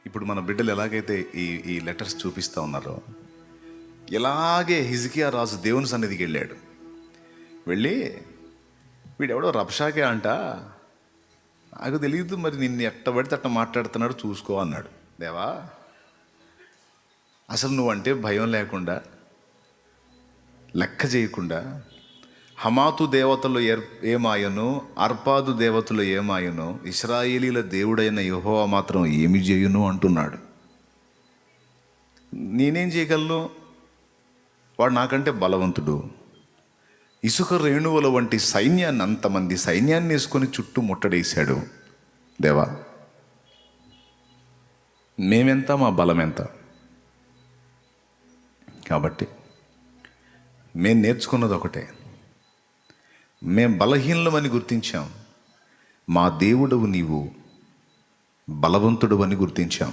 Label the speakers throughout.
Speaker 1: ఇప్పుడు మన బిడ్డలు ఎలాగైతే ఈ ఈ లెటర్స్ చూపిస్తూ ఉన్నారో, ఇలాగే హిజ్కియా రాజు దేవుని సన్నిధికి వెళ్ళాడు. వెళ్ళి వీడెవడో రబ్షాకే అంట, నాకు తెలియదు మరి నిన్ను ఎట్ట పడితే అట్ట మాట్లాడుతున్నాడు చూసుకో అన్నాడు. దేవా, అసలు నువ్వంటే భయం లేకుండా, లెక్క చేయకుండా, హమాతు దేవతలు ఏమాయను, అర్పాదు దేవతలు ఏమాయను, ఇశ్రాయేలీల దేవుడైన యెహోవా మాత్రం ఏమి చేయును అంటున్నాడు. నేనేం చేయగలను? వాడు నాకంటే బలవంతుడు. ఇసుక రేణువుల వంటి సైన్యాన్ని, అంతమంది సైన్యాన్ని వేసుకొని చుట్టూ ముట్టడేశాడు. దేవా, మేమెంత, మా బలం ఎంత? కాబట్టి మేము నేర్చుకున్నది ఒకటే, మేం బలహీనమని గుర్తించాం, మా దేవుడవు నీవు బలవంతుడు అని గుర్తించాం.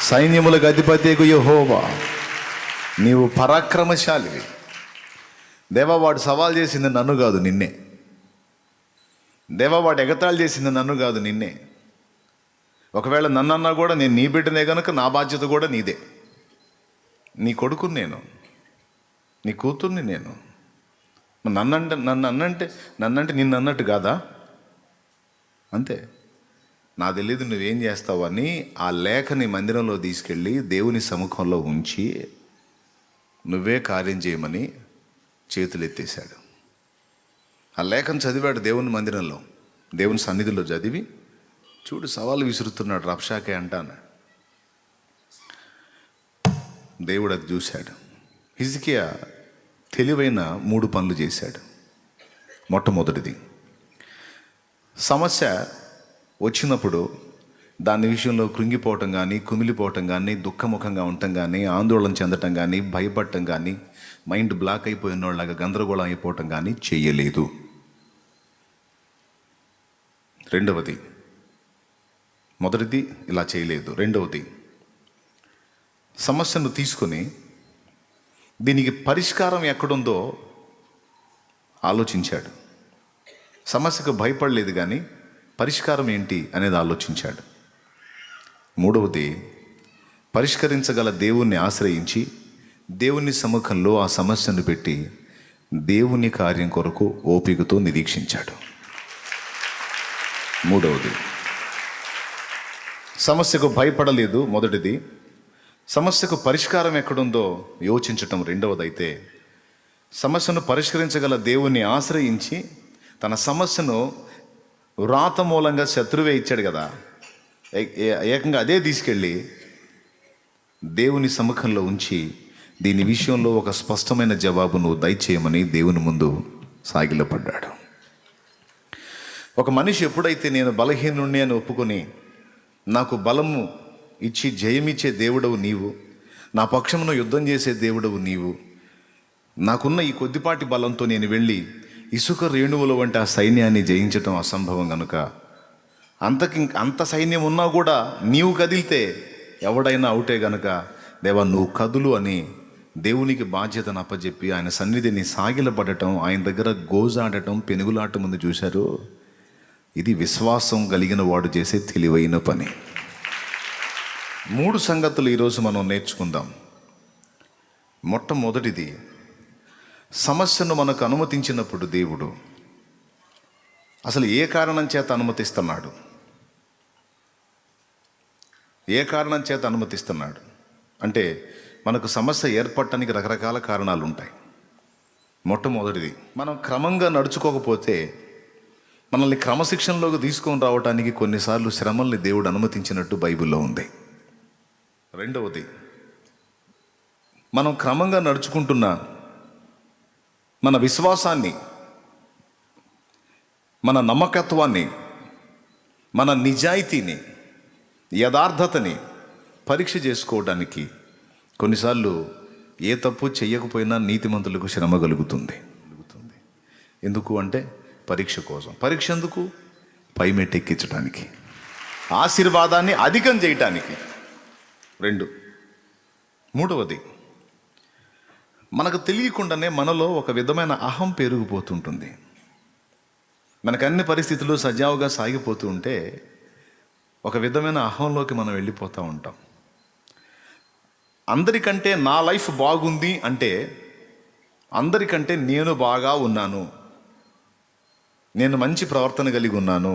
Speaker 1: సైన్యములకు అధిపతియగు యెహోవా నీవు పరాక్రమశాలివి. దేవా, వాడు సవాల్ చేసింది నన్ను కాదు నిన్నే. దేవా, వాడు ఎగతాళి చేసింది నన్ను కాదు నిన్నే. ఒకవేళ నన్నన్నా కూడా నేను నీ బిడ్డనే కనుక నా బాధ్యత కూడా నీదే. నీ కొడుకుని నేను, నీ కూతుర్ని నేను. నన్నంటే నిన్ను అన్నట్టు కాదా? అంతే. నా తెలియదు నువ్వేం చేస్తావు అని ఆ లేఖని మందిరంలో తీసుకెళ్ళి దేవుని సముఖంలో ఉంచి నువ్వే కార్యం చేయమని చేతులు ఎత్తేశాడు. ఆ లేఖను చదివాడు దేవుని మందిరంలో, దేవుని సన్నిధిలో చదివి, చూడు సవాలు విసురుతున్నాడు రబ్షాకే అంటాను. దేవుడు అది చూశాడు. హిజ్కియా తెలివైన 3 పనులు చేశాడు. మొట్టమొదటిది, సమస్య వచ్చినప్పుడు దాని విషయంలో కృంగిపోవటం కానీ, కుమిలిపోవటం కానీ, దుఃఖముఖంగా ఉండటం కానీ, ఆందోళన చెందటం కానీ, భయపడటం కానీ, మైండ్ బ్లాక్ అయిపోయిన వాళ్ళగా గందరగోళం అయిపోవటం కానీ చేయలేదు. రెండవది, మొదటిది ఇలా చేయలేదు. రెండవది, సమస్యను తీసుకొని దీనికి పరిష్కారం ఎక్కడుందో ఆలోచించాడు. సమస్యకు భయపడలేదు కానీ పరిష్కారం ఏంటి అనేది ఆలోచించాడు. మూడవది, పరిష్కరించగల దేవుణ్ణి ఆశ్రయించి దేవుని సముఖంలో ఆ సమస్యను పెట్టి దేవుని కార్యం కొరకు ఓపికతో నిరీక్షించాడు. మూడవది, సమస్యకు భయపడలేదు. మొదటిది, సమస్యకు పరిష్కారం ఎక్కడుందో యోచించటం. రెండవదైతే సమస్యను పరిష్కరించగల దేవుణ్ణి ఆశ్రయించి తన సమస్యను వ్రాత మూలంగా శత్రువే ఇచ్చాడు కదా, ఏకంగా అదే తీసుకెళ్ళి దేవుని సముఖంలో ఉంచి దీని విషయంలో ఒక స్పష్టమైన జవాబును దయచేయమని దేవుని ముందు సాగిలపడ్డాడు. ఒక మనిషి ఎప్పుడైతే నేను బలహీనుణ్ణి అని ఒప్పుకొని, నాకు బలము ఇచ్చి జయమిచ్చే దేవుడవు నీవు, నా పక్షమును యుద్ధం చేసే దేవుడవు నీవు, నాకున్న ఈ కొద్దిపాటి బలంతో నేను వెళ్ళి ఇసుక రేణువుల వంటి ఆ సైన్యాన్ని జయించటం అసంభవం కనుక, అంత సైన్యం ఉన్నా కూడా నీవు కదిలితే ఎవడైనా అవుటే గనుక, దేవా నువ్వు కదులు అని దేవునికి బాధ్యతను అప్పచెప్పి ఆయన సన్నిధిని సాగిలపడటం, ఆయన దగ్గర గోజాడటం, పెనుగులాట ముందు చూశారు. ఇది విశ్వాసం కలిగిన వాడు చేసే తెలివైన పని. 3 సంగతులు ఈరోజు మనం నేర్చుకుందాం. మొట్టమొదటిది, సమస్యను మనకు అనుమతించినప్పుడు దేవుడు అసలు ఏ కారణం చేత అనుమతిస్తున్నాడు? ఏ కారణం చేత అనుమతిస్తున్నాడు అంటే, మనకు సమస్య ఏర్పడటానికి రకరకాల కారణాలు ఉంటాయి. మొట్టమొదటిది, మనం క్రమంగా నడుచుకోకపోతే మనల్ని క్రమశిక్షణలోకి తీసుకొని రావడానికి కొన్నిసార్లు శ్రమల్ని దేవుడు అనుమతించినట్టు బైబిల్లో ఉంది. రెండవది, మనం క్రమంగా నడుచుకుంటున్న మన విశ్వాసాన్ని, మన నమ్మకత్వాన్ని, మన నిజాయితీని, యథార్థతని పరీక్ష చేసుకోవడానికి కొన్నిసార్లు ఏ తప్పు చెయ్యకపోయినా నీతిమంతులకు శ్రమ కలుగుతుంది. ఎందుకు అంటే పరీక్ష కోసం. పరీక్ష ఎందుకు? పై మెట్టెక్కించడానికి, ఆశీర్వాదాన్ని అధికం చేయటానికి. 2, మూడవది, మనకు తెలియకుండానే మనలో ఒక విధమైన అహం పెరిగిపోతుంటుంది. మనకు అన్ని పరిస్థితులు సజావుగా సాగిపోతూ ఉంటే ఒక విధమైన అహంలోకి మనం వెళ్ళిపోతూ ఉంటాం. అందరికంటే నా లైఫ్ బాగుంది అంటే అందరికంటే నేను బాగా ఉన్నాను, నేను మంచి ప్రవర్తన కలిగి ఉన్నాను.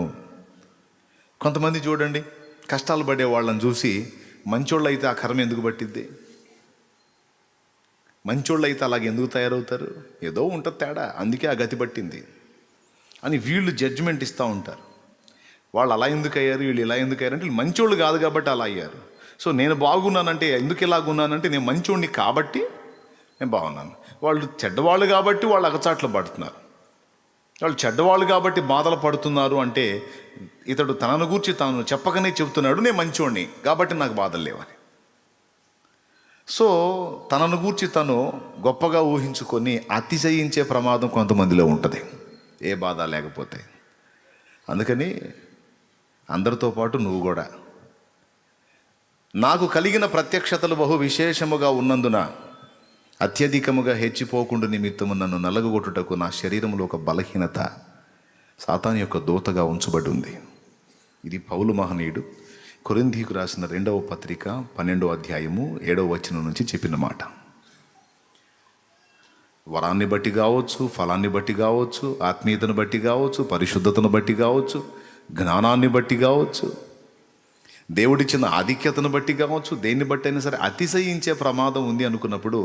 Speaker 1: కొంతమంది చూడండి, కష్టాలు పడే వాళ్ళని చూసి మంచోళ్ళు అయితే ఆ కర్మ ఎందుకు పట్టిద్ది, మంచోళ్ళు అయితే అలాగే ఎందుకు తయారవుతారు, ఏదో ఉంటుంది తేడా, అందుకే ఆ గతి పట్టింది అని వీళ్ళు జడ్జిమెంట్ ఇస్తూ ఉంటారు. వాళ్ళు అలా ఎందుకు అయ్యారు, వీళ్ళు ఇలా ఎందుకు అయ్యారు అంటే వీళ్ళు మంచోళ్ళు కాదు కాబట్టి అలా అయ్యారు. సో నేను బాగున్నానంటే ఎందుకు ఇలాగున్నానంటే నేను మంచోడిని కాబట్టి నేను బాగున్నాను. వాళ్ళు చెడ్డవాళ్ళు కాబట్టి వాళ్ళు అగచాట్లు పడుతున్నారు. వాళ్ళు చెడ్డవాళ్ళు కాబట్టి బాధలు పడుతున్నారు అంటే ఇతడు తనను గూర్చి తాను చెప్పకనే చెబుతున్నాడు, నేను మంచోడిని కాబట్టి నాకు బాధలు లేవని. సో తనను గూర్చి తను గొప్పగా ఊహించుకొని అతిశయించే ప్రమాదం కొంతమందిలో ఉంటుంది, ఏ బాధ లేకపోతే. అందుకని అందరితో పాటు నువ్వు కూడా, నాకు కలిగిన ప్రత్యక్షతలు బహు విశేషముగా ఉన్నందున అత్యధికముగా హెచ్చిపోకుండా నిమిత్తము నన్ను నలగొట్టుటకు నా శరీరంలో ఒక బలహీనత సాతాను యొక్క దూతగా ఉంచబడి ఉంది. ఇది పౌలు మహనీయుడు కొరింథీకు రాసిన 2వ పత్రిక 12వ అధ్యాయము 7వ వచనం నుంచి చెప్పిన మాట. వరాన్ని బట్టి కావచ్చు, ఫలాన్ని బట్టి కావచ్చు, ఆత్మీయతను బట్టి కావచ్చు, పరిశుద్ధతను బట్టి కావచ్చు, జ్ఞానాన్ని బట్టి కావచ్చు, దేవుడిచ్చిన ఆధిక్యతను బట్టి కావచ్చు, దేన్ని బట్టి అయినా సరే అతిశయించే ప్రమాదం ఉంది అనుకున్నప్పుడు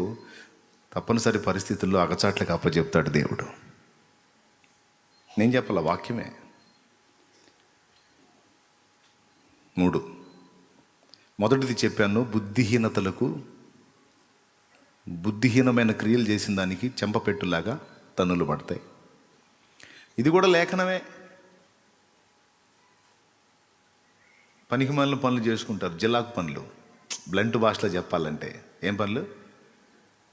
Speaker 1: తప్పనిసరి పరిస్థితుల్లో అగచాట్లకు అప్పచెప్తాడు దేవుడు. నేను చెప్పాల వాక్యమే. 3 మొదటిది చెప్పాను, బుద్ధిహీనమైన క్రియలు చేసిన దానికి చెంపపెట్టులాగా తన్నులు పడతాయి. ఇది కూడా లేఖనమే. పనికిమాలిన పనులు చేసుకుంటారు, జిలాకు పనులు. బ్లంట్ భాషలో చెప్పాలంటే ఏం పనులు?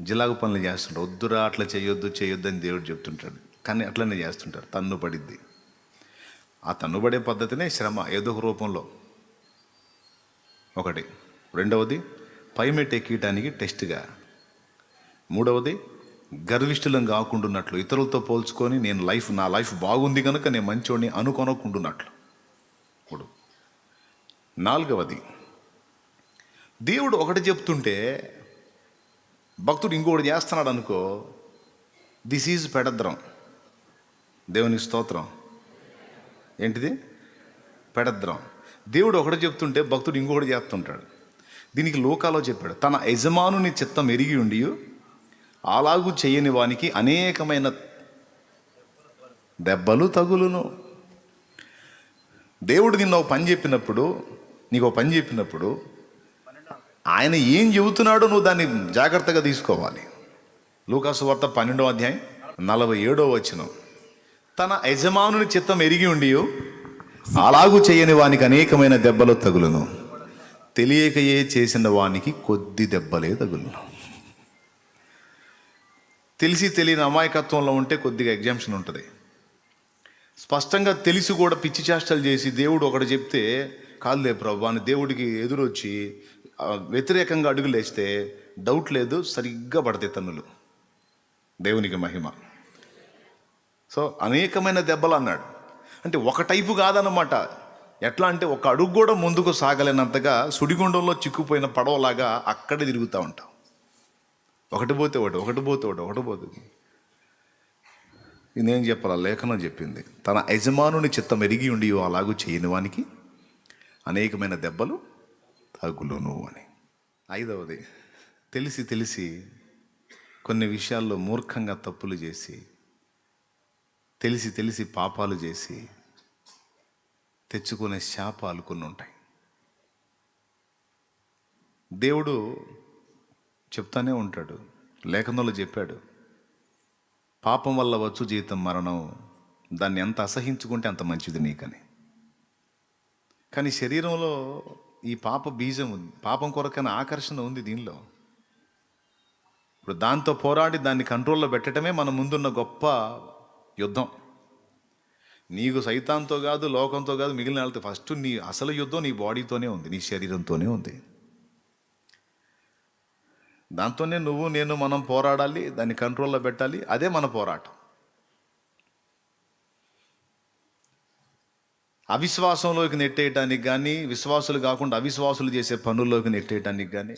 Speaker 1: జిలాకు పనులు చేస్తుంటారు. వద్దురా అట్లా చేయొద్దు అని దేవుడు చెప్తుంటాడు, కానీ అట్లనే చేస్తుంటారు. తన్ను పడిద్ది. ఆ తన్నుబడే పద్ధతినే శ్రమ ఏదో ఒక రూపంలో ఒకటి. రెండవది పైమెట్ ఎక్కటానికి టెస్ట్గా. మూడవది గర్విష్ఠులం కాకుండాన్నట్లు, ఇతరులతో పోల్చుకొని నా లైఫ్ బాగుంది కనుక నేను మంచోడిని అనుకొనకుండాన్నట్లు. ఇప్పుడు నాలుగవది, దేవుడు ఒకటి చెప్తుంటే భక్తుడు ఇంకొకటి చేస్తున్నాడు అనుకో, దిస్ ఈజ్ పెడద్రం. దేవునికి స్తోత్రం. ఏంటిది? పెడద్రం. దేవుడు ఒకటి చెప్తుంటే భక్తుడు ఇంకొకటి చేస్తుంటాడు. దీనికి లోకాలో చెప్పాడు, తన యజమానుని చిత్తం ఎరిగి ఉండి అలాగూ చేయని వానికి అనేకమైన దెబ్బలు తగులును. దేవుడు నిన్న ఒక పని చెప్పినప్పుడు, నీకు ఒక పని చెప్పినప్పుడు ఆయన ఏం చెబుతున్నాడో నువ్వు దాన్ని జాగ్రత్తగా తీసుకోవాలి. లూకాసు వార్త 12వ అధ్యాయం 47వ వచనం, తన యజమానుని చిత్తం ఎరిగి ఉండి అలాగూ చేయని వానికి అనేకమైన దెబ్బలు తగులును, తెలియకయే చేసిన వానికి కొద్ది దెబ్బలే తగులును. తెలిసి తెలియని అమాయకత్వంలో ఉంటే కొద్దిగా ఎగ్జామ్షన్ ఉంటుంది. స్పష్టంగా తెలిసి కూడా పిచ్చి చేష్టలు చేసి దేవుడు ఒకటి చెప్తే కాదులే ప్రభు అని దేవుడికి ఎదురొచ్చి వ్యతిరేకంగా అడుగులేస్తే డౌట్ లేదు, సరిగ్గా పడతాయి తన్నులు. దేవునికి మహిమ. సో అనేకమైన దెబ్బలు అన్నాడు అంటే ఒక టైపు కాదన్నమాట. ఎట్లా అంటే ఒక అడుగు కూడా ముందుకు సాగలేనంతగా సుడిగుండంలో చిక్కుపోయిన పడవలాగా అక్కడే తిరుగుతూ ఉంటాం. ఒకటి పోతే ఒకటి పోతుంది. ఇదేం చెప్పాలా? లేఖనం చెప్పింది, తన యజమానుని చిత్తం ఎరిగి ఉండి అలాగూ చేయని వానికి అనేకమైన దెబ్బలు తగులును అని. ఐదవది, తెలిసి కొన్ని విషయాల్లో మూర్ఖంగా తప్పులు చేసి, తెలిసి పాపాలు చేసి తెచ్చుకునే శాపాలు కొన్ని ఉంటాయి. దేవుడు చెప్తానే ఉంటాడు, లేఖనంలో చెప్పాడు, పాపం వల్ల వచ్చు జీతం మరణం, దాన్ని ఎంత అసహించుకుంటే అంత మంచిది నీకని. కానీ శరీరంలో ఈ పాప బీజం ఉంది, పాపం కొరకైన ఆకర్షణ ఉంది దీనిలో. ఇప్పుడు దాంతో పోరాడి దాన్ని కంట్రోల్లో పెట్టడమే మన ముందున్న గొప్ప యుద్ధం. నీకు సైతాన్తో కాదు, లోకంతో కాదు, మిగిలిన వాళ్ళతో. ఫస్ట్ నీ అసలు యుద్ధం నీ బాడీతోనే ఉంది, నీ శరీరంతోనే ఉంది. దాంతోనే నువ్వు నేను మనం పోరాడాలి, దాన్ని కంట్రోల్లో పెట్టాలి. అదే మన పోరాటం. అవిశ్వాసంలోకి నెట్టేయటానికి కానీ, విశ్వాసులు కాకుండా అవిశ్వాసులు చేసే పనుల్లోకి నెట్టేయటానికి కానీ,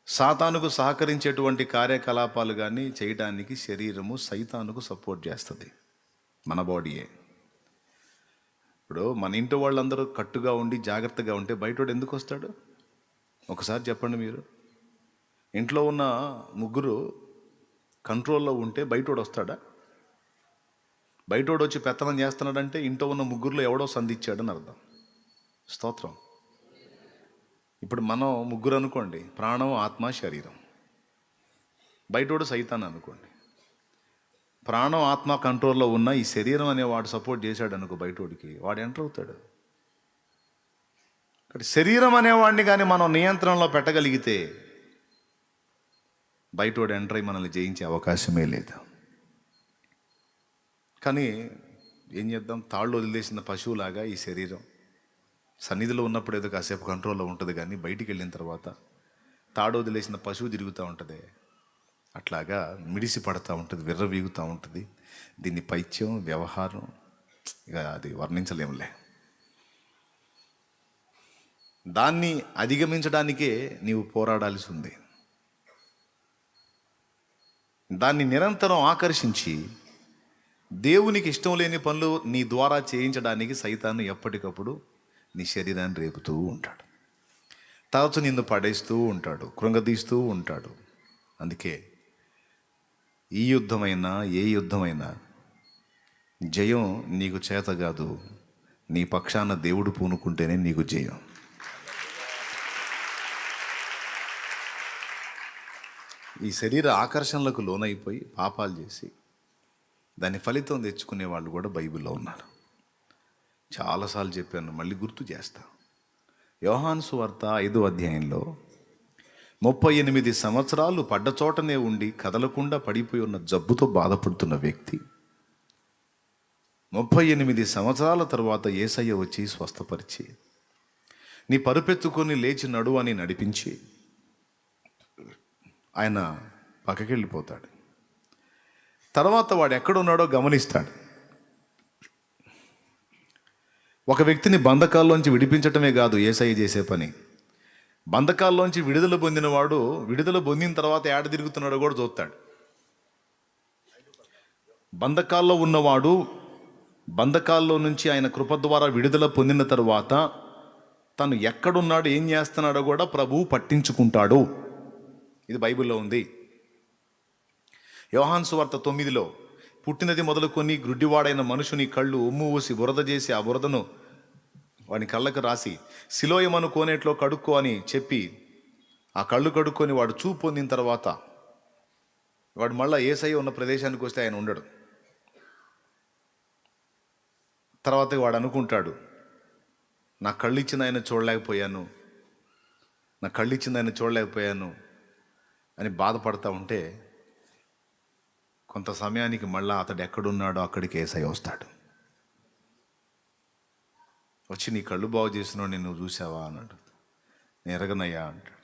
Speaker 1: సాతానుకు సహకరించేటువంటి కార్యకలాపాలు కానీ చేయటానికి శరీరము సైతానుకు సపోర్ట్ చేస్తుంది. మన బాడీయే. ఇప్పుడు మన ఇంటి వాళ్ళందరూ కట్టుగా ఉండి జాగ్రత్తగా ఉంటే బయటోడు ఎందుకు వస్తాడు? ఒకసారి చెప్పండి మీరు. ఇంట్లో ఉన్న ముగ్గురు కంట్రోల్లో ఉంటే బయటోడు వస్తాడా? బయటోడు వచ్చి పెత్తనం చేస్తున్నాడంటే ఇంట్లో ఉన్న ముగ్గురులో ఎవడో సంధించాడని అర్థం. స్తోత్రం. ఇప్పుడు మనం ముగ్గురు అనుకోండి, ప్రాణం, ఆత్మ, శరీరం. బయటోడు సైతాన్ అనుకోండి. ప్రాణం, ఆత్మ కంట్రోల్లో ఉన్న ఈ శరీరం అనేవాడు సపోర్ట్ చేశాడు అనుకో బయటోడికి, వాడు ఎంటర్ అవుతాడు. శరీరం అనేవాడిని కానీ మనం నియంత్రణలో పెట్టగలిగితే బయటోడు ఎంటర్ అయి మనల్ని జయించే అవకాశమే లేదు. కానీ ఏం చేద్దాం, తాళ్ళు వదిలేసిన పశువులాగా ఈ శరీరం సన్నిధిలో ఉన్నప్పుడు ఏదో కాసేపు కంట్రోల్లో ఉంటుంది, కానీ బయటికి వెళ్ళిన తర్వాత తాడు వదిలేసిన పశువు తిరుగుతూ ఉంటుంది. అట్లాగా మిడిసి పడుతూ ఉంటుంది, విర్రవీగుతూ ఉంటుంది. దీన్ని పైత్యం, వ్యవహారం, ఇక అది వర్ణించలేములే. దాన్ని అధిగమించడానికే నీవు పోరాడాల్సి ఉంది. దాన్ని నిరంతరం ఆకర్షించి దేవునికి ఇష్టం లేని పనులు నీ ద్వారా చేయించడానికి సైతాను ఎప్పటికప్పుడు నీ శరీరాన్ని రేపుతూ ఉంటాడు. తరచు నిన్ను పడేస్తూ ఉంటాడు, కృంగదీస్తూ ఉంటాడు. అందుకే ఈ యుద్ధమైనా ఏ యుద్ధమైనా జయం నీకు చేత కాదు, నీ పక్షాన దేవుడు పూనుకుంటేనే నీకు జయం. ఈ శరీర ఆకర్షణలకు లోనైపోయి పాపాలు చేసి దాని ఫలితం తెచ్చుకునే వాళ్ళు కూడా బైబిల్లో ఉన్నారు. చాలాసార్లు చెప్పాను, మళ్ళీ గుర్తు చేస్తా. యోహాను సువార్త 5వ అధ్యాయంలో 38 సంవత్సరాలు పడ్డచోటనే ఉండి కదలకుండా పడిపోయి ఉన్న జబ్బుతో బాధపడుతున్న వ్యక్తి 38 సంవత్సరాల తర్వాత యేసయ్య వచ్చి స్వస్థపరిచి, నీ పరుపెత్తుకొని లేచి నడువు అని నడిపించి ఆయన పక్కకి వెళ్ళిపోతాడు. తర్వాత వాడు ఎక్కడున్నాడో గమనిస్తాడు. ఒక వ్యక్తిని బంధకాల్లోంచి విడిపించటమే కాదు యేసయ్య చేసే పని. బంధకాల్లోంచి విడుదల పొందినవాడు విడుదల పొందిన తర్వాత ఏడ తిరుగుతున్నాడో కూడా చూస్తాడు. బంధకాల్లో ఉన్నవాడు బంధకాల్లో నుంచి ఆయన కృప ద్వారా విడుదల పొందిన తర్వాత తను ఎక్కడున్నాడు, ఏం చేస్తున్నాడో కూడా ప్రభువు పట్టించుకుంటాడు. ఇది బైబిల్లో ఉంది. యోహాను సువార్త 9లో పుట్టినది మొదలుకొని గ్రుడ్డివాడైన మనుషుని కళ్ళు ఉమ్ము ఊసి బురద చేసి ఆ బురదను వాని కళ్ళకు రాసి సిలోయమను కోనేట్లో కడుక్కో అని చెప్పి ఆ కళ్ళు కడుక్కొని వాడు చూపు పొందిన తర్వాత వాడు మళ్ళీ యేసయ్య ఉన్న ప్రదేశానికి వస్తే ఆయన ఉండడు. తర్వాత వాడు అనుకుంటాడు, నా కళ్ళు ఇచ్చింది ఆయన చూడలేకపోయాను, నా కళ్ళు ఇచ్చింది ఆయన చూడలేకపోయాను అని బాధపడతా ఉంటే కొంత సమయానికి మళ్ళా అతడు ఎక్కడున్నాడో అక్కడికి యేసయ్య వస్తాడు. వచ్చి నీ కళ్ళు బాగు చేసినావు, నేను నువ్వు చూసావా అన్నాడు. నేను ఎరగనయ్యా అంటాడు.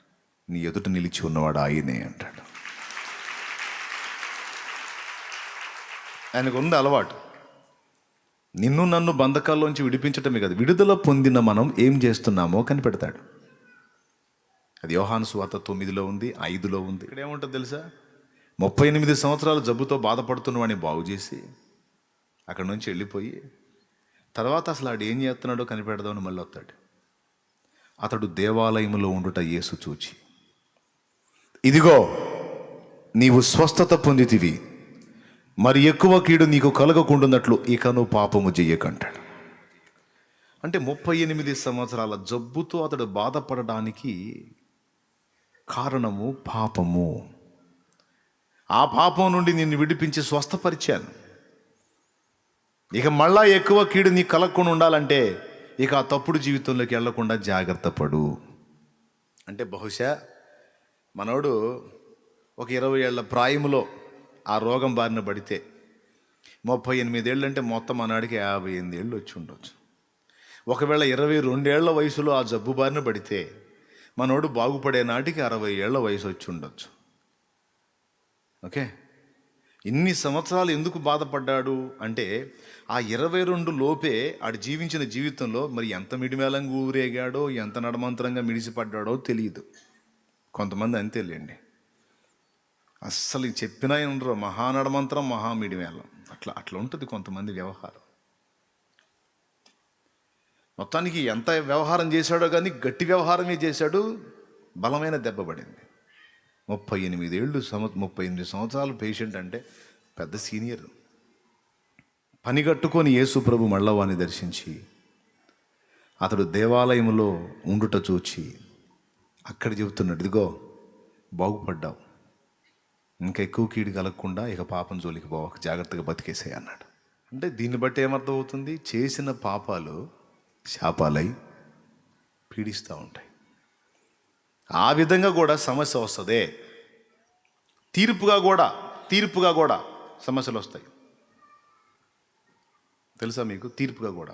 Speaker 1: నీ ఎదుట నిలిచి ఉన్నవాడు ఆయనే అంటాడు. ఆయనకు ఉంది అలవాటు, నిన్ను నన్ను బంధకాల్లోంచి విడిపించటమే కాదు, విడుదల పొందిన మనం ఏం చేస్తున్నామో కనిపెడతాడు. అది యోహాను సువార్త 9లో ఉంది, 5లో ఉంది. ఇక్కడ ఏముంటుంది తెలుసా? 38 సంవత్సరాలు జబ్బుతో బాధపడుతున్న వాడిని బాగు చేసి అక్కడి నుంచి వెళ్ళిపోయి తర్వాత అసలు ఆడు ఏం చేస్తున్నాడో కనిపెడదామని మళ్ళీ వస్తాడు. అతడు దేవాలయంలో ఉండుట యేసు చూచి, ఇదిగో నీవు స్వస్థత పొందితివి, మరి ఎక్కువ కీడు నీకు కలగకుండాన్నట్లు ఇక నువ్వు పాపము చెయ్యకంటాడు. అంటే 38 సంవత్సరాల జబ్బుతో అతడు బాధపడడానికి కారణము పాపము. ఆ పాపం నుండి నిన్ను విడిపించి స్వస్థపరిచాను. ఇక మళ్ళా ఎక్కువ కీడు నీకు కలగకుండా ఉండాలంటే ఇక ఆ తప్పుడు జీవితంలోకి వెళ్లకుండా జాగ్రత్త పడు. అంటే బహుశా మనోడు ఒక 20 ఏళ్ల ప్రాయములో ఆ రోగం బారిన పడితే 38 ఏళ్ళు అంటే మొత్తం ఆనాడికి 58 ఏళ్ళు వచ్చి ఉండొచ్చు. ఒకవేళ 22 ఏళ్ల వయసులో ఆ జబ్బు బారిన పడితే మనోడు బాగుపడే నాటికి 60 ఏళ్ల వయసు వచ్చి ఉండొచ్చు. ఓకే, ఇన్ని సంవత్సరాలు ఎందుకు బాధపడ్డాడు అంటే ఆ 22 లోపే ఆడు జీవించిన జీవితంలో మరి ఎంత మిడిమేళంగా ఊరేగాడో, ఎంత నడమంతరంగా మిడిసిపడ్డాడో తెలియదు. కొంతమంది అంతేలేండి, అస్సలు చెప్పినా ఉండరు, మహానడమంతరం మహామిడిమేళం, అట్లా అట్లా ఉంటుంది కొంతమంది వ్యవహారం. మొత్తానికి ఎంత వ్యవహారం చేశాడో కానీ గట్టి వ్యవహారమే చేశాడు, బలమైన దెబ్బ పడింది. 38 సంవత్సరాలు పేషెంట్ అంటే పెద్ద సీనియర్. పని కట్టుకొని యేసు ప్రభు మళ్ళవాన్ని దర్శించి అతడు దేవాలయంలో ఉండుట చూచి అక్కడ చెబుతున్నాడు, ఇదిగో బాగుపడ్డావు, ఇంకా ఎక్కువ కీడు కలగకుండా ఇక పాపం జోలికి పోవక, జాగ్రత్తగా బతికేసాయి అన్నాడు. అంటే దీన్ని బట్టి ఏమర్థం అవుతుంది? చేసిన పాపాలు శాపాలై పీడిస్తూ ఉంటాయి. ఆ విధంగా కూడా సమస్య వస్తుందే. తీర్పుగా కూడా సమస్యలు వస్తాయి. తెలుసా మీకు? తీర్పుగా కూడా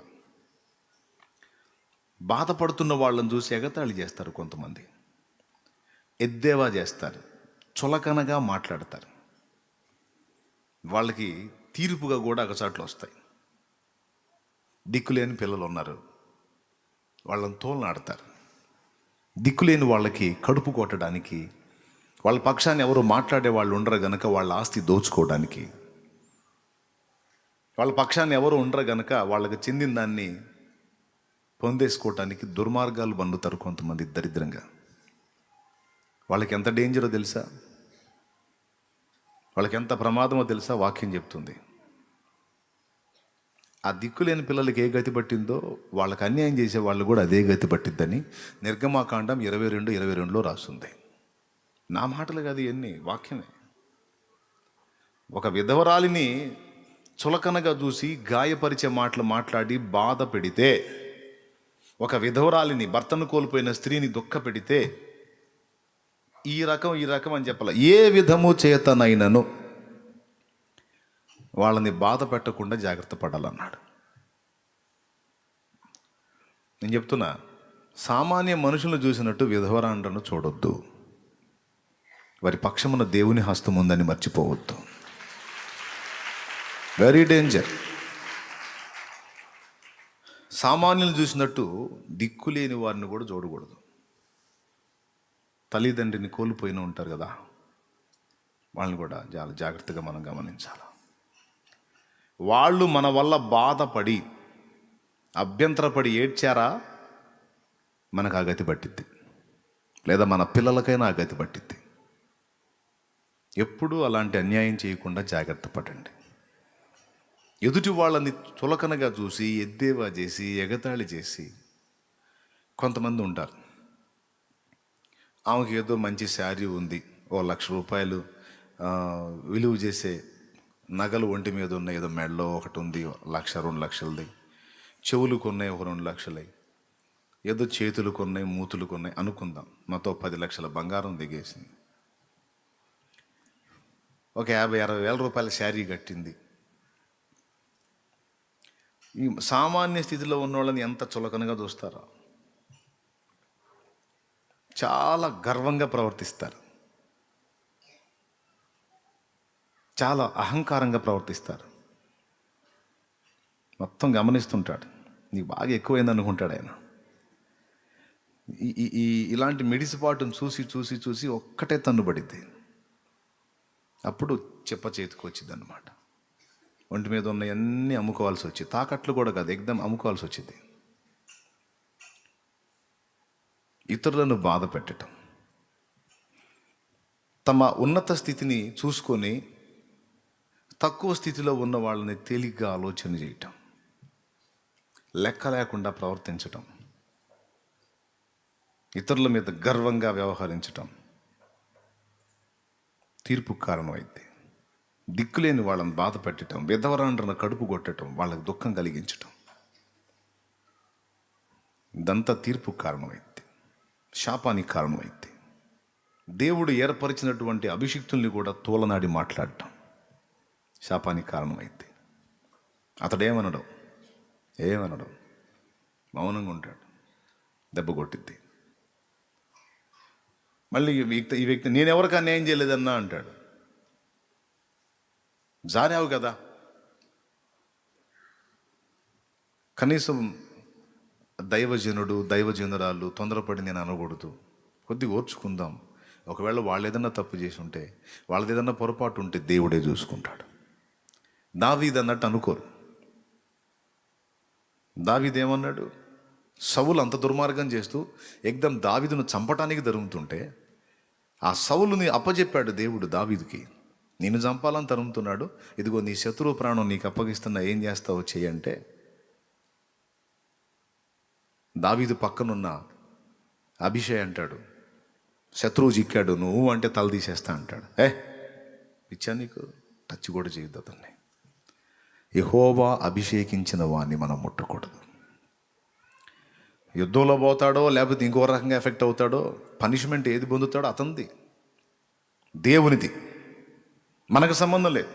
Speaker 1: బాధపడుతున్న వాళ్ళని చూసి ఎగతాళి చేస్తారు కొంతమంది, ఎద్దేవా చేస్తారు, చులకనగా మాట్లాడతారు. వాళ్ళకి తీర్పుగా కూడా అగచాట్లు వస్తాయి. దిక్కులేని పిల్లలు ఉన్నారు, వాళ్ళని తోలనాడతారు. దిక్కులేని వాళ్ళకి కడుపు కొట్టడానికి, వాళ్ళ పక్షాన్ని ఎవరు మాట్లాడే వాళ్ళు ఉండరు గనక వాళ్ళ ఆస్తి దోచుకోవడానికి, వాళ్ళ పక్షాన్ని ఎవరు ఉండరు గనక వాళ్ళకి చెందిన దాన్ని పొందేసుకోవటానికి దుర్మార్గాలు బండుతారు కొంతమంది దరిద్రంగా. వాళ్ళకి ఎంత డేంజరో తెలుసా? వాళ్ళకి ఎంత ప్రమాదమో తెలుసా? వాక్యం చెప్తుంది. ఆ దిక్కులేని పిల్లలకి ఏ గతి పట్టిందో వాళ్ళకి అన్యాయం చేసే వాళ్ళు కూడా అదే గతి పట్టిద్దని నిర్గమాకాండం 22:22లో రాస్తుంది. నా మాటలు కాదు, ఇవన్నీ వాక్యమే. ఒక విధవరాలిని చులకనగా చూసి గాయపరిచే మాటలు మాట్లాడి బాధ పెడితే, ఒక విధవరాలిని, భర్తను కోల్పోయిన స్త్రీని దుఃఖ పెడితే ఈ రకం అని చెప్పాల, ఏ విధము చేతనైనను వాళ్ళని బాధ పెట్టకుండా జాగ్రత్త పడాలన్నాడు. నేను చెప్తున్నా, సామాన్య మనుషులను చూసినట్టు విధవరాండ్రను చూడొద్దు. వారి పక్షమున దేవుని హస్తం ఉందని మర్చిపోవద్దు. Very danger. సామాన్యులు చూసినట్టు దిక్కులేని వారిని కూడా చూడకూడదు. తల్లిదండ్రిని కోల్పోయిన ఉంటారు కదా, వాళ్ళని కూడా చాలా జాగ్రత్తగా మనం గమనించాలి. వాళ్ళు మన వల్ల బాధపడి అభ్యంతరపడి ఏడ్చారా, మనకు ఆ గతి పట్టిద్ది, లేదా మన పిల్లలకైనా ఆ గతి పట్టిద్ది. ఎప్పుడూ అలాంటి అన్యాయం చేయకుండా జాగ్రత్త పడండి. ఎదుటి వాళ్ళని చులకనగా చూసి ఎద్దేవా చేసి ఎగతాళి చేసి కొంతమంది ఉంటారు. ఆమెకి ఏదో మంచి శారీ ఉంది, ఓ ₹1,00,000 విలువ చేసే నగలు ఒంటి మీద ఉన్నాయి, ఏదో మెడలో ఒకటి ఉంది 1,00,000 2,00,000ది, చెవులు కొన్నాయి ఒక 2,00,000, ఏదో చేతులు కొన్నాయి మూతులు కొన్నాయి అనుకుందాం, మాతో 10 లక్షల బంగారం దిగేసింది. ఒక 50-60 వేల రూపాయల శారీ కట్టింది. ఈ సామాన్య స్థితిలో ఉన్న వాళ్ళని ఎంత చులకనగా చూస్తారో, చాలా గర్వంగా ప్రవర్తిస్తారు, చాలా అహంకారంగా ప్రవర్తిస్తారు. మొత్తం గమనిస్తుంటాడు, నీకు బాగా ఎక్కువైంది అనుకుంటాడు ఆయన. ఇలాంటి మిడిసిపాటును చూసి చూసి చూసి ఒక్కటే తన్నుబడిద్ది. అప్పుడు చెప్ప చేతికి వచ్చింది అన్నమాట. ఒంటి మీద ఉన్నవన్నీ అమ్ముకోవాల్సి వచ్చింది. తాకట్లు కూడా కాదు, ఎగ్దం అమ్ముకోవాల్సి వచ్చింది. ఇతరులను బాధ పెట్టడం, తమ ఉన్నత స్థితిని చూసుకొని తక్కువ స్థితిలో ఉన్న వాళ్ళని తేలిగ్గా ఆలోచన చేయటం, లెక్క లేకుండా ప్రవర్తించటం, ఇతరుల మీద గర్వంగా వ్యవహరించటం తీర్పుకు కారణమైంది. దిక్కులేని వాళ్ళని బాధ పెట్టడం, విధవరాండ్రను కడుపు కొట్టడం, వాళ్ళకి దుఃఖం కలిగించటం, ఇదంతా తీర్పుకు కారణమైంది, శాపానికి కారణమైంది. దేవుడు ఏర్పరిచినటువంటి అభిషిక్తుల్ని కూడా తోలనాడి మాట్లాడటం శాపానికి కారణమైంది. అతడేమనడం, మౌనంగా ఉంటాడు, దెబ్బ కొట్టిద్ది. మళ్ళీ ఈ వ్యక్తి నేను ఎవరికి అన్యాయం చేయలేదన్నా అంటాడు. జారావు కదా, కనీసం దైవజనురాలు తొందరపడి నేను అనకూడదు, కొద్దిగా ఓర్చుకుందాం. ఒకవేళ వాళ్ళు ఏదన్నా తప్పు చేసి ఉంటే, వాళ్ళది ఏదన్నా పొరపాటు ఉంటే దేవుడే చూసుకుంటాడు. దావీదు అన్నట్టు అనుకోరు. దావీదు ఏమన్నాడు? సౌలు అంత దుర్మార్గం చేస్తూ ఏకదం దావీదును చంపటానికి తరుముతుంటే ఆ సౌలుని అప్పజెప్పాడు దేవుడు దావీదుకి. నిన్ను చంపాలని తరుముతున్నాడు, ఇదిగో నీ శత్రువు ప్రాణం నీకు అప్పగిస్తున్నా, ఏం చేస్తావో చెయ్యంటే దావీదు పక్కనున్న అభిషేక్ అంటాడు, శత్రువు చిక్కాడు, నువ్వు అంటే తల తీసేస్తా అంటాడు. పిచ్చా నీకు, టచ్ కూడా చేయొద్దు అతన్ని. యెహోవా అభిషేకించిన వాడిని మనం ముట్టకూడదు. యుద్ధంలో పోతాడో లేకపోతే ఇంకో రకంగా ఎఫెక్ట్ అవుతాడో, పనిష్మెంట్ ఏది పొందుతాడో అతనిది, దేవునిది, మనకు సంబంధం లేదు.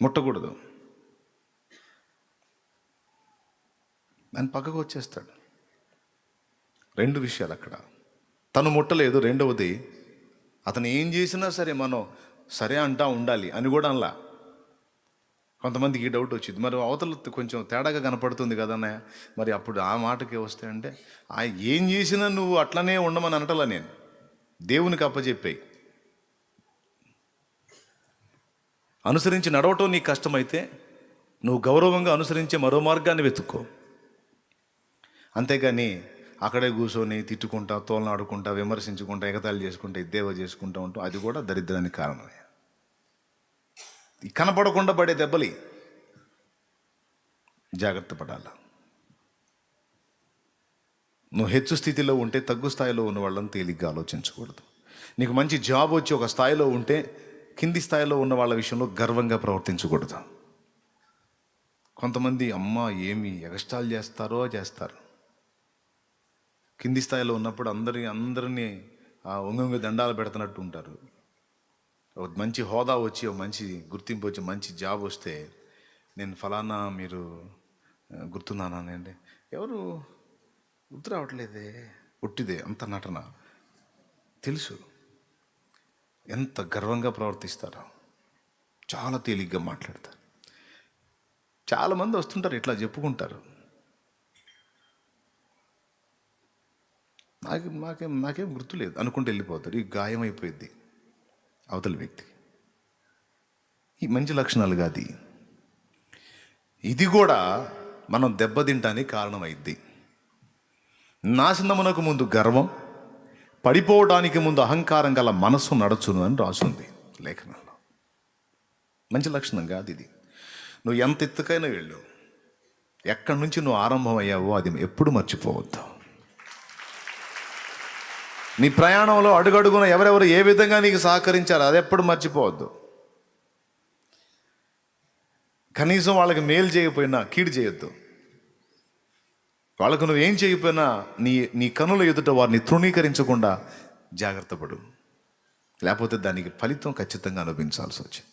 Speaker 1: ముట్టకూడదు. ఆయన పక్కకు వచ్చేస్తాడు. రెండు విషయాలు అక్కడ. తను ముట్టలేదు. రెండవది, అతను ఏం చేసినా సరే మనం సరే అంటా ఉండాలి అని కూడా అనలా. కొంతమందికి ఈ డౌట్ వచ్చింది, మరి అవతల కొంచెం తేడాగా కనపడుతుంది కదన్నయ్య, మరి అప్పుడు ఆ మాటకి వస్తే అంటే ఏం చేసినా నువ్వు అట్లనే ఉండమని అనటలా. నేను దేవునికి అప్పచెప్పాయి. అనుసరించి నడవటం నీకు కష్టమైతే నువ్వు గౌరవంగా అనుసరించే మరో మార్గాన్ని వెతుక్కో. అంతేగాని అక్కడే కూర్చొని తిట్టుకుంటా, తోలనాడుకుంటా, విమర్శించుకుంటా, ఎగతాళి చేసుకుంటా, ఇద్దేవా చేసుకుంటా ఉంటాం. అది కూడా దరిద్రానికి కారణమే. కనపడకుండా పడే దెబ్బలి జాగ్రత్త పడాల. నువ్వు హెచ్చు స్థితిలో ఉంటే తగ్గు స్థాయిలో ఉన్న వాళ్ళని తేలిగ్గా ఆలోచించకూడదు. నీకు మంచి జాబ్ వచ్చి ఒక స్థాయిలో ఉంటే కింది స్థాయిలో ఉన్న వాళ్ళ విషయంలో గర్వంగా ప్రవర్తించకూడదు. కొంతమంది అమ్మ ఏమి ఎగస్టాల్ చేస్తారు. కింది స్థాయిలో ఉన్నప్పుడు అందరినీ ఒంగొంగి దండాలు పెడుతున్నట్టు ఉంటారు. ఒక మంచి హోదా వచ్చి, ఒక మంచి గుర్తింపు వచ్చి, మంచి జాబ్ వస్తే, నేను ఫలానా, మీరు గుర్తున్నానండి, ఎవరు గుర్తు రావట్లేదే, ఉట్టిదే, అంత నటన. తెలుసు ఎంత గర్వంగా ప్రవర్తిస్తారో, చాలా తేలిగ్గా మాట్లాడతారు. చాలామంది వస్తుంటారు ఇట్లా చెప్పుకుంటారు. నాకేం గుర్తులేదు అనుకుంటూ వెళ్ళిపోతారు. ఈ గాయం అయిపోయింది అవతల వ్యక్తి. ఈ మంచి లక్షణాలు కాదు. ఇది కూడా మనం దెబ్బతింటానికి కారణమైద్ది. నాశనమునకు ముందు గర్వం, పడిపోవడానికి ముందు అహంకారం గల మనస్సు నడచును అని రాసుంది లేఖనంలో. మంచి లక్షణం కాదు ఇది. నువ్వు ఎంత ఎత్తుకైనా వెళ్ళు, ఎక్కడి నుంచి నువ్వు ఆరంభం అయ్యావో అది ఎప్పుడు మర్చిపోవద్దు. నీ ప్రయాణంలో అడుగడుగున ఎవరెవరు ఏ విధంగా నీకు సహకరించారో అది ఎప్పుడు మర్చిపోవద్దు. కనీసం వాళ్ళకి మేలు చేయకపోయినా కీడు చేయొద్దు. వాళ్ళకు నువ్వేం చేయకపోయినా నీ కనుల ఎదుట వారిని తృణీకరించకుండా జాగ్రత్త పడు. లేకపోతే దానికి ఫలితం ఖచ్చితంగా అనుభవించాల్సి వచ్చింది.